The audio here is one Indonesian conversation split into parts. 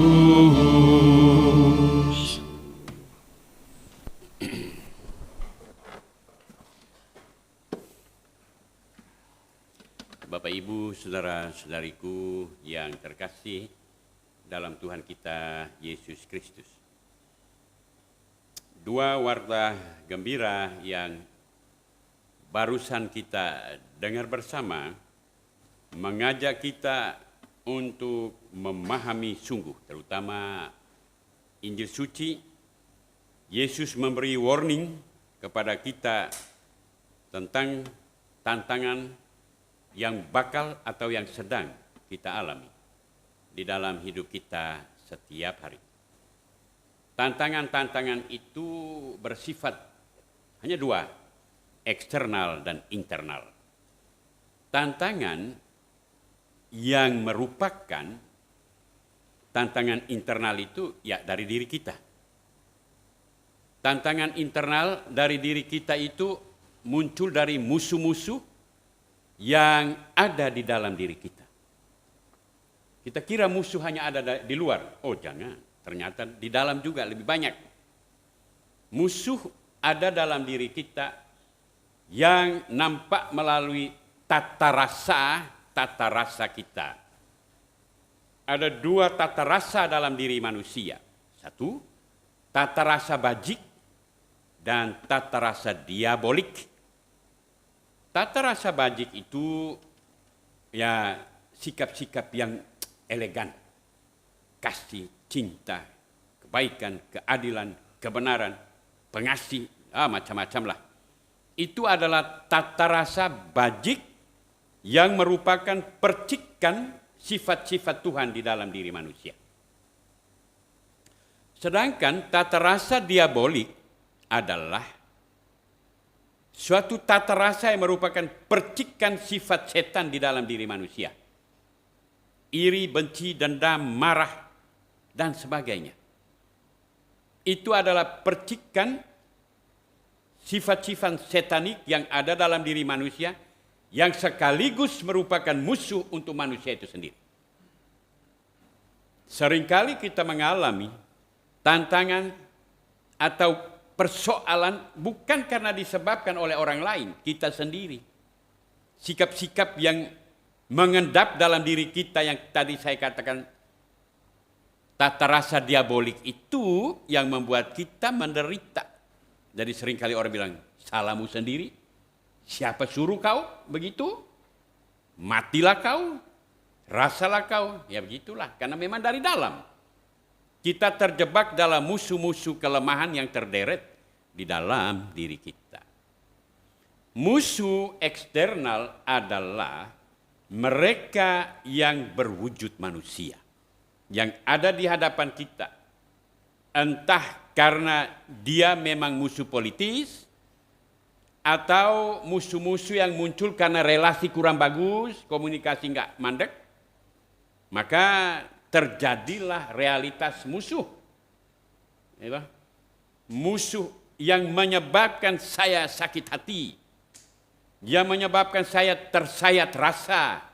Bapak Ibu, saudara-saudariku yang terkasih dalam Tuhan kita Yesus Kristus. Dua warta gembira yang barusan kita dengar bersama mengajak kita untuk memahami sungguh, terutama Injil Suci. Yesus memberi warning kepada kita tentang tantangan yang bakal atau yang sedang kita alami di dalam hidup kita setiap hari. Tantangan-tantangan itu bersifat hanya dua, eksternal dan internal. Tantangan yang merupakan tantangan internal itu ya dari diri kita. Tantangan internal dari diri kita itu muncul dari musuh-musuh yang ada di dalam diri kita. Kita kira musuh hanya ada di luar. Oh jangan, ternyata di dalam juga lebih banyak. Musuh ada dalam diri kita yang nampak melalui tata rasa kita. Ada dua tata rasa dalam diri manusia. Satu, tata rasa bajik dan tata rasa diabolik. Tata rasa bajik itu ya sikap-sikap yang elegan, kasih, cinta, kebaikan, keadilan, kebenaran, pengasih, macam-macam lah. Itu adalah tata rasa bajik yang merupakan percikan sifat-sifat Tuhan di dalam diri manusia. Sedangkan tata rasa diabolik adalah suatu tata rasa yang merupakan percikan sifat setan di dalam diri manusia. Iri, benci, dendam, marah, dan sebagainya. Itu adalah percikan sifat-sifat setanik yang ada dalam diri manusia yang sekaligus merupakan musuh untuk manusia itu sendiri. Seringkali kita mengalami tantangan atau persoalan bukan karena disebabkan oleh orang lain, kita sendiri. Sikap-sikap yang mengendap dalam diri kita yang tadi saya katakan tata rasa diabolik itu yang membuat kita menderita. Jadi seringkali orang bilang, salahmu sendiri, siapa suruh kau begitu? Matilah kau, rasalah kau, ya begitulah, karena memang dari dalam. Kita terjebak dalam musuh-musuh kelemahan yang terderet di dalam diri kita. Musuh eksternal adalah mereka yang berwujud manusia, yang ada di hadapan kita. Entah karena dia memang musuh politis, atau musuh-musuh yang muncul karena relasi kurang bagus, komunikasi nggak mandek, maka terjadilah realitas musuh. Musuh yang menyebabkan saya sakit hati, yang menyebabkan saya tersayat rasa,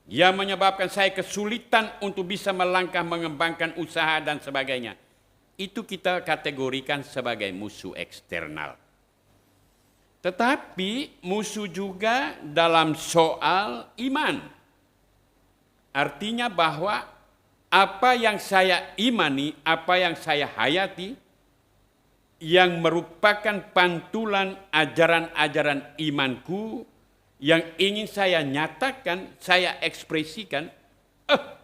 yang menyebabkan saya kesulitan untuk bisa melangkah mengembangkan usaha dan sebagainya. Itu kita kategorikan sebagai musuh eksternal. Tetapi musuh juga dalam soal iman. Artinya bahwa apa yang saya imani, apa yang saya hayati, yang merupakan pantulan ajaran-ajaran imanku, yang ingin saya nyatakan, saya ekspresikan,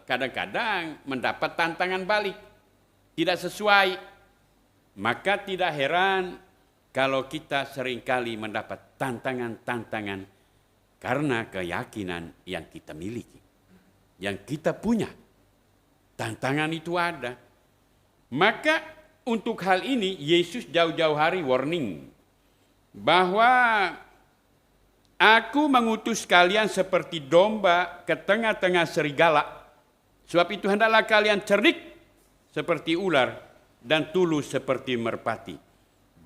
kadang-kadang mendapat tantangan balik, tidak sesuai. Maka tidak heran kalau kita seringkali mendapat tantangan-tantangan karena keyakinan yang kita miliki, yang kita punya. Tantangan itu ada. Maka untuk hal ini Yesus jauh-jauh hari warning bahwa aku mengutus kalian seperti domba ke tengah-tengah serigala. Sebab itu hendaklah kalian cerdik seperti ular dan tulus seperti merpati.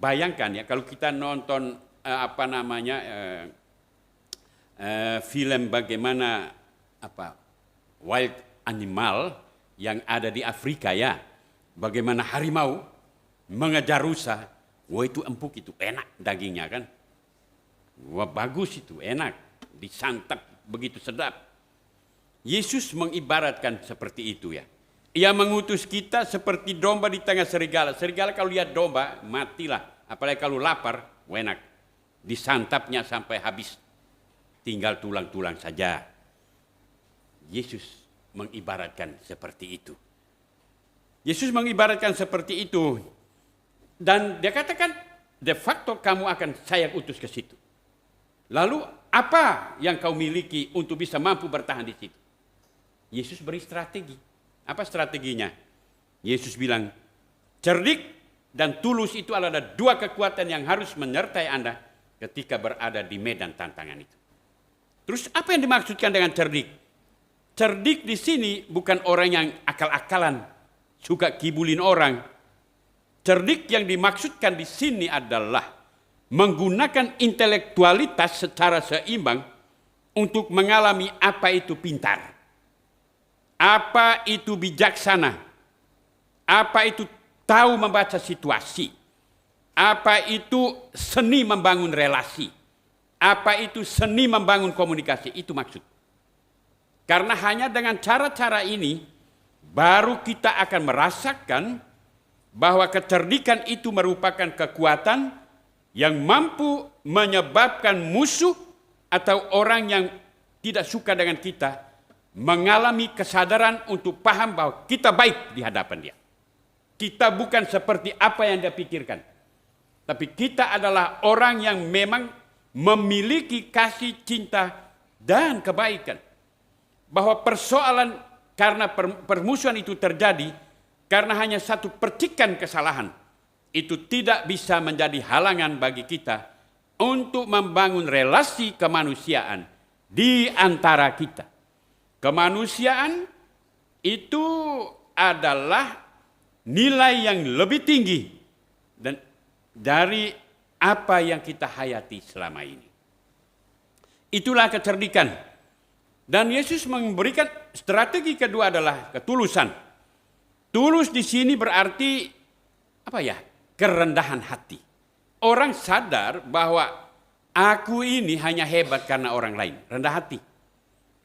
Bayangkan ya kalau kita nonton film bagaimana wild animal yang ada di Afrika ya. Bagaimana harimau mengejar rusa. Wah itu empuk, itu enak dagingnya kan. Wah bagus itu, enak. Disantap begitu sedap. Yesus mengibaratkan seperti itu ya. Ia mengutus kita seperti domba di tengah serigala. Serigala kalau lihat domba, matilah. Apalagi kalau lapar, enak. Disantapnya sampai habis. Tinggal tulang-tulang saja. Yesus mengibaratkan seperti itu. Yesus mengibaratkan seperti itu. Dan dia katakan, de facto kamu akan saya utus ke situ. Lalu apa yang kau miliki untuk bisa mampu bertahan di situ? Yesus beri strategi. Apa strateginya? Yesus bilang, cerdik dan tulus itu adalah dua kekuatan yang harus menyertai Anda ketika berada di medan tantangan itu. Terus apa yang dimaksudkan dengan cerdik? Cerdik di sini bukan orang yang akal-akalan, suka kibulin orang. Cerdik yang dimaksudkan di sini adalah menggunakan intelektualitas secara seimbang untuk mengalami apa itu pintar, apa itu bijaksana, apa itu tahu membaca situasi, apa itu seni membangun relasi, apa itu seni membangun komunikasi, itu maksud. Karena hanya dengan cara-cara ini baru kita akan merasakan bahwa kecerdikan itu merupakan kekuatan yang mampu menyebabkan musuh atau orang yang tidak suka dengan kita mengalami kesadaran untuk paham bahwa kita baik di hadapan dia. Kita bukan seperti apa yang dia pikirkan. Tapi kita adalah orang yang memang memiliki kasih, cinta, dan kebaikan. Bahwa persoalan karena permusuhan itu terjadi karena hanya satu percikan kesalahan. Itu tidak bisa menjadi halangan bagi kita untuk membangun relasi kemanusiaan di antara kita. Kemanusiaan itu adalah nilai yang lebih tinggi dan dari apa yang kita hayati selama ini. Itulah kecerdikan. Dan Yesus memberikan strategi kedua adalah ketulusan. Tulus di sini berarti apa ya? Kerendahan hati. Orang sadar bahwa aku ini hanya hebat karena orang lain. Rendah hati.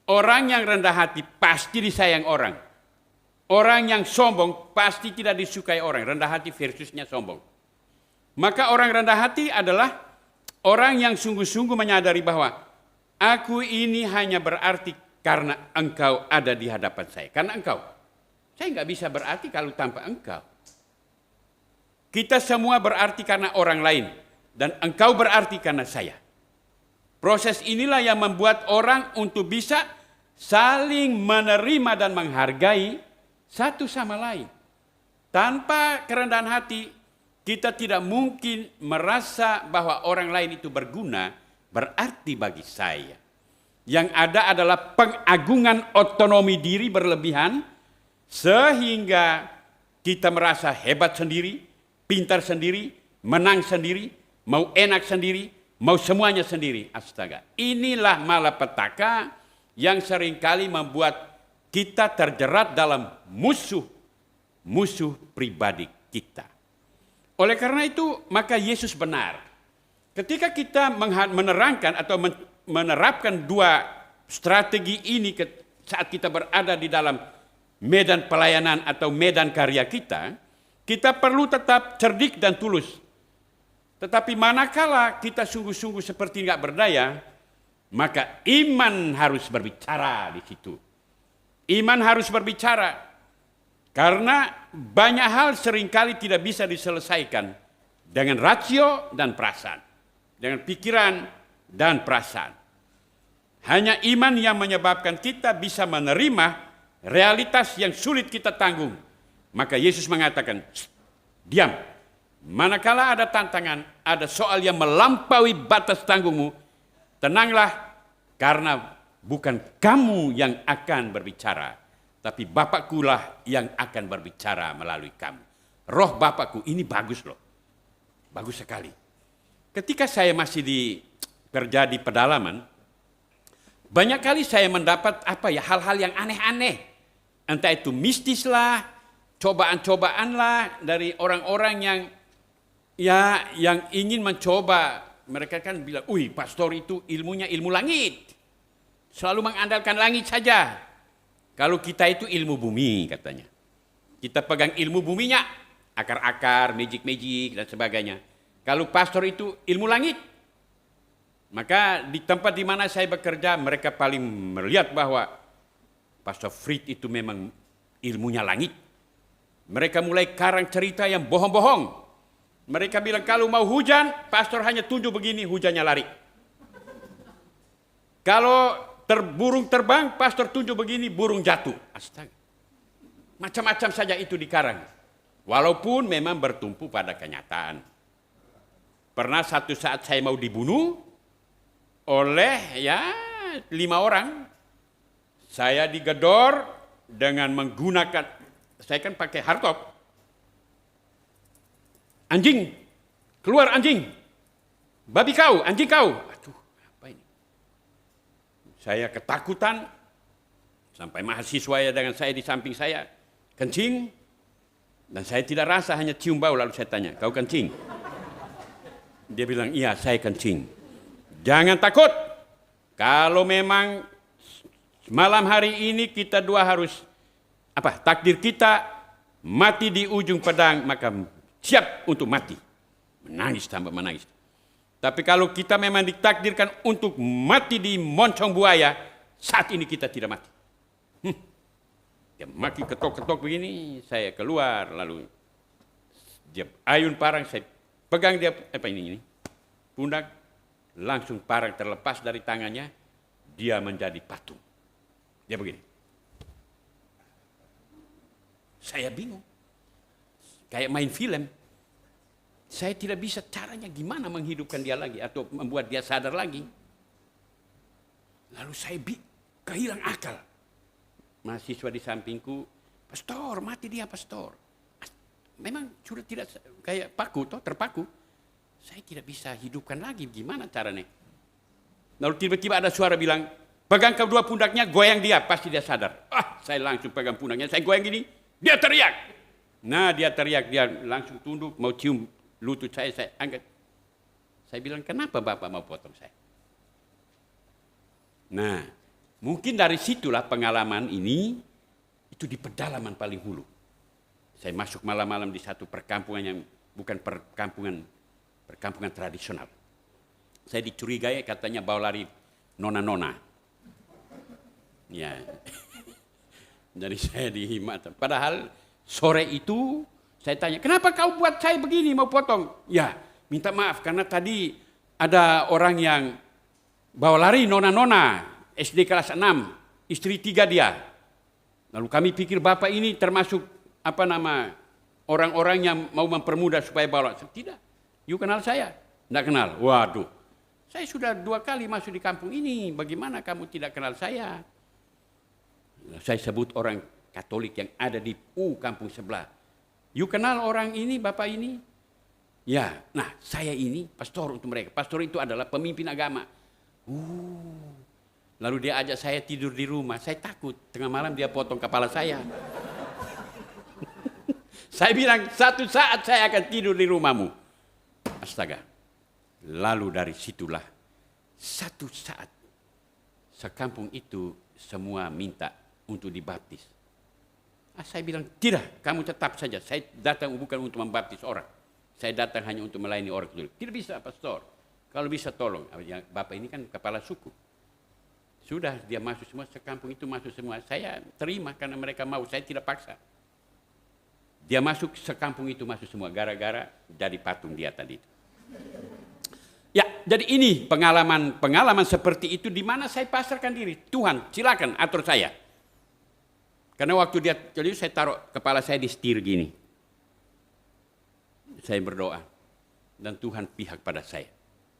Orang yang rendah hati pasti disayang orang. Orang yang sombong pasti tidak disukai orang. Rendah hati versusnya sombong. Maka orang rendah hati adalah orang yang sungguh-sungguh menyadari bahwa aku ini hanya berarti karena engkau ada di hadapan saya. Karena engkau. Saya nggak bisa berarti kalau tanpa engkau. Kita semua berarti karena orang lain. Dan engkau berarti karena saya. Proses inilah yang membuat orang untuk bisa saling menerima dan menghargai satu sama lain. Tanpa kerendahan hati, kita tidak mungkin merasa bahwa orang lain itu berguna, berarti bagi saya. Yang ada adalah pengagungan otonomi diri berlebihan, sehingga kita merasa hebat sendiri, pintar sendiri, menang sendiri, mau enak sendiri, mau semuanya sendiri. Astaga, inilah malapetaka yang seringkali membuat kita terjerat dalam musuh pribadi kita. Oleh karena itu, maka Yesus benar. Ketika kita menerangkan atau menerapkan dua strategi ini saat kita berada di dalam medan pelayanan atau medan karya kita, kita perlu tetap cerdik dan tulus. Tetapi manakala kita sungguh-sungguh seperti nggak berdaya, maka iman harus berbicara di situ. Iman harus berbicara. Karena banyak hal seringkali tidak bisa diselesaikan dengan rasio dan perasaan. Dengan pikiran dan perasaan. Hanya iman yang menyebabkan kita bisa menerima realitas yang sulit kita tanggung. Maka Yesus mengatakan, diam. Manakala ada tantangan, ada soal yang melampaui batas tanggungmu, tenanglah karena bukan kamu yang akan berbicara, tapi Bapakku lah yang akan berbicara melalui kamu. Roh Bapakku ini bagus loh. Bagus sekali. Ketika saya masih kerja di pedalaman, banyak kali saya mendapat hal-hal yang aneh-aneh. Entah itu mistis lah, cobaan-cobaan lah dari orang-orang yang ingin mencoba. Mereka kan bilang, pastor itu ilmunya ilmu langit. Selalu mengandalkan langit saja. Kalau kita itu ilmu bumi katanya. Kita pegang ilmu buminya, akar-akar, magic-magic dan sebagainya. Kalau pastor itu ilmu langit. Maka di tempat di mana saya bekerja, mereka paling melihat bahwa Pastor Frit itu memang ilmunya langit. Mereka mulai karang cerita yang bohong-bohong. Mereka bilang kalau mau hujan, pastor hanya tunjuk begini, hujannya lari. Kalau burung terbang, pastor tunjuk begini, burung jatuh. Astaga. Macam-macam saja itu dikarang. Walaupun memang bertumpu pada kenyataan. Pernah satu saat saya mau dibunuh oleh 5 orang. Saya digedor dengan menggunakan, saya kan pakai hardtop. Anjing, keluar anjing. Babi kau, anjing kau. Aduh, apa ini? Saya ketakutan, sampai mahasiswa ya dengan saya di samping saya, kencing. Dan saya tidak rasa, hanya cium bau, lalu saya tanya, kau kencing? Dia bilang, iya saya kencing. Jangan takut, kalau memang malam hari ini kita dua harus, takdir kita mati di ujung pedang, maka siap untuk mati. Menangis tambah menangis. Tapi kalau kita memang ditakdirkan untuk mati di moncong buaya, saat ini kita tidak mati. Dia maki ketok-ketok begini, saya keluar, lalu dia ayun parang, saya pegang dia, ini, pundak, langsung parang terlepas dari tangannya, dia menjadi patung. Dia begini. Saya bingung. Kayak main film. Saya tidak bisa caranya gimana menghidupkan dia lagi atau membuat dia sadar lagi. Lalu saya kehilang akal. Mahasiswa di sampingku, pastor, mati dia pastor. Memang sudah tidak kayak terpaku. Saya tidak bisa hidupkan lagi, gimana caranya? Lalu tiba-tiba ada suara bilang, pegang kedua pundaknya, goyang dia, pasti dia sadar. Saya langsung pegang pundaknya, saya goyang gini, dia teriak. Nah, dia teriak, dia langsung tunduk, mau cium lutut saya angkat. Saya bilang, kenapa Bapak mau potong saya? Nah, mungkin dari situlah pengalaman ini, itu di pedalaman paling hulu. Saya masuk malam-malam di satu perkampungan yang bukan perkampungan tradisional. Saya dicurigai katanya bawa lari nona-nona. Ya. Jadi saya dihimat. Padahal sore itu saya tanya, kenapa kau buat saya begini mau potong? Ya, minta maaf karena tadi ada orang yang bawa lari nona-nona, SD kelas 6, istri 3 dia. Lalu kami pikir Bapak ini termasuk orang-orang yang mau mempermudah supaya bawa. Tidak, you kenal saya? Tidak kenal. Waduh, saya sudah 2 kali masuk di kampung ini, bagaimana kamu tidak kenal saya? Saya sebut orang Katolik yang ada di kampung sebelah. You kenal orang ini, Bapak ini? Ya, nah saya ini pastor untuk mereka. Pastor itu adalah pemimpin agama. Lalu dia ajak saya tidur di rumah. Saya takut, tengah malam dia potong kepala saya. Saya bilang, satu saat saya akan tidur di rumahmu. Astaga. Lalu dari situlah, satu saat, sekampung itu semua minta untuk dibaptis. Saya bilang, tidak, kamu tetap saja. Saya datang bukan untuk membaptis orang. Saya datang hanya untuk melayani orang. Tidak bisa, pastor. Kalau bisa tolong. Bapak ini kan kepala suku. Sudah, dia masuk semua, sekampung itu masuk semua. Saya terima karena mereka mau, saya tidak paksa. Dia masuk, sekampung itu masuk semua. Gara-gara jadi patung dia tadi. Ya, jadi ini pengalaman seperti itu di mana saya pasrahkan diri. Tuhan, silakan atur saya. Karena waktu dia, jadi saya taruh kepala saya di setir gini. Saya berdoa. Dan Tuhan pihak pada saya.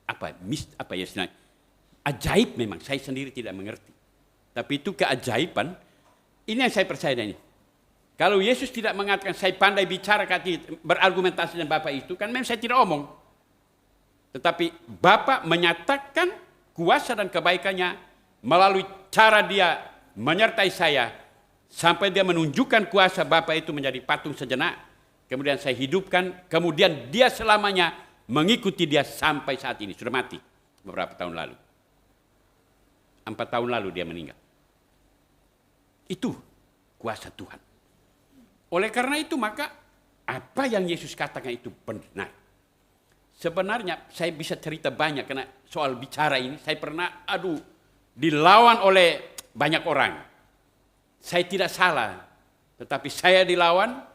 Apa ya sebenarnya? Ajaib memang, saya sendiri tidak mengerti. Tapi itu keajaiban, ini yang saya percaya ini. Kalau Yesus tidak mengatakan saya pandai bicara, berargumentasi dengan Bapak itu, kan memang saya tidak omong. Tetapi Bapak menyatakan kuasa dan kebaikannya melalui cara dia menyertai saya Sampai dia menunjukkan kuasa Bapa itu menjadi patung sejenak. Kemudian saya hidupkan, kemudian dia selamanya mengikuti dia sampai saat ini. Sudah mati beberapa tahun lalu. 4 tahun lalu dia meninggal. Itu kuasa Tuhan. Oleh karena itu maka apa yang Yesus katakan itu benar. Sebenarnya saya bisa cerita banyak karena soal bicara ini saya pernah dilawan oleh banyak orang. Saya tidak salah, tetapi saya dilawan.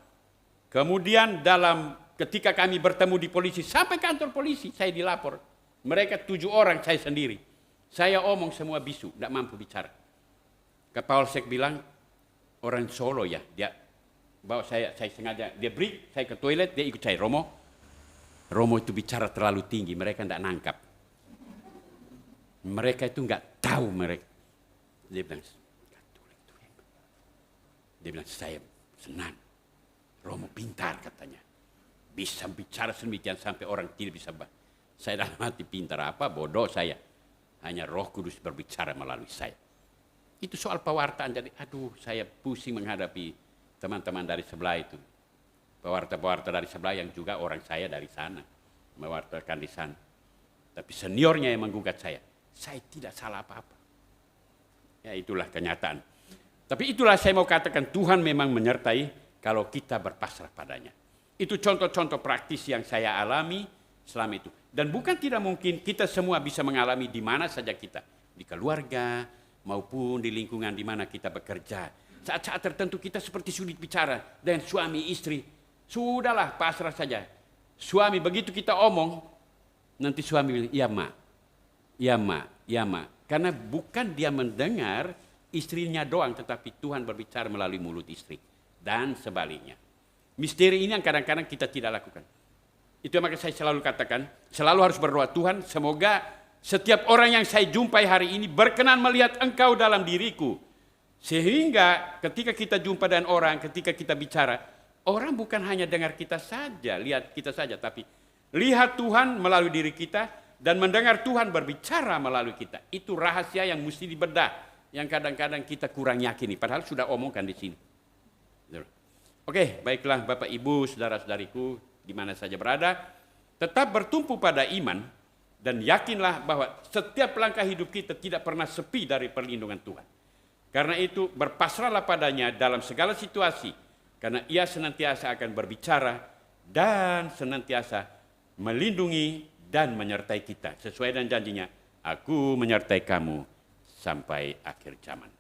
Kemudian ketika kami bertemu di polisi, sampai kantor polisi saya dilapor. Mereka 7 orang, saya sendiri. Saya omong semua bisu, tidak mampu bicara. Kapolsek bilang, orang Solo ya, dia bawa saya sengaja, dia break, saya ke toilet, dia ikut saya, Romo itu bicara terlalu tinggi, mereka tidak nangkap. Mereka itu nggak tahu mereka. Dia bilang, saya senang. Romo pintar katanya. Bisa bicara sedemikian sampai orang tidak bisa. Saya dalam hati pintar apa, bodoh saya. Hanya Roh Kudus berbicara melalui saya. Itu soal pewartaan. Jadi saya pusing menghadapi teman-teman dari sebelah itu. Pewarta-pewarta dari sebelah yang juga orang saya dari sana. Mewartakan di sana. Tapi seniornya yang menggugat saya. Saya tidak salah apa-apa. Ya itulah kenyataan. Tapi itulah saya mau katakan Tuhan memang menyertai kalau kita berpasrah padanya. Itu contoh-contoh praktis yang saya alami selama itu. Dan bukan tidak mungkin kita semua bisa mengalami di mana saja kita. Di keluarga maupun di lingkungan di mana kita bekerja. Saat-saat tertentu kita seperti sulit bicara dengan suami istri. Sudahlah pasrah saja. Suami begitu kita omong, nanti suami bilang, iya ma, iya ma, iya ma. Karena bukan dia mendengar istrinya doang, tetapi Tuhan berbicara melalui mulut istri. Dan sebaliknya. Misteri ini yang kadang-kadang kita tidak lakukan. Itu yang maka saya selalu katakan, selalu harus berdoa, Tuhan semoga setiap orang yang saya jumpai hari ini berkenan melihat Engkau dalam diriku. Sehingga ketika kita jumpa dengan orang, ketika kita bicara, orang bukan hanya dengar kita saja, lihat kita saja, tapi lihat Tuhan melalui diri kita dan mendengar Tuhan berbicara melalui kita. Itu rahasia yang mesti dibedah, yang kadang-kadang kita kurang yakini, padahal sudah omongkan di sini. Oke, baiklah Bapak Ibu, saudara-saudariku, di mana saja berada, tetap bertumpu pada iman dan yakinlah bahwa setiap langkah hidup kita tidak pernah sepi dari perlindungan Tuhan. Karena itu berpasrahlah padanya dalam segala situasi, karena Ia senantiasa akan berbicara dan senantiasa melindungi dan menyertai kita. Sesuai dengan janjinya, Aku menyertai kamu sampai akhir zaman.